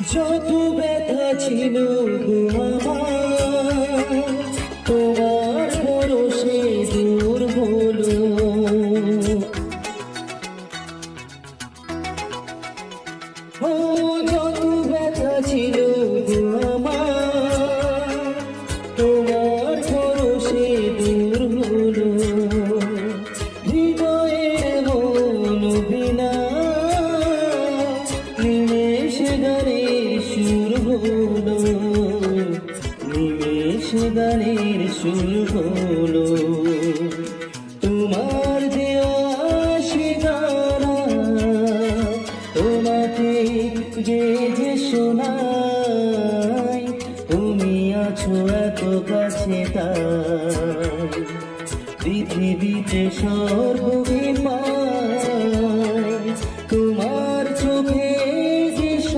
যত ব্যথা ছিল গো আমার, তোমার ভরসে দূর হলো। ও যত ব্যথা ছিল গো আমার, তোমার ভরসে দূর হলো। হৃদয়ের মন বিনা নিমেষ গানের সুর হলো, নিমেষ গানের সুর হলো। তোমার দেওয়া শিকারা তোমাকে যে যে শোনাই, তুমি আছো এত কাছে তাই পৃথিবীতে সর্ববিমা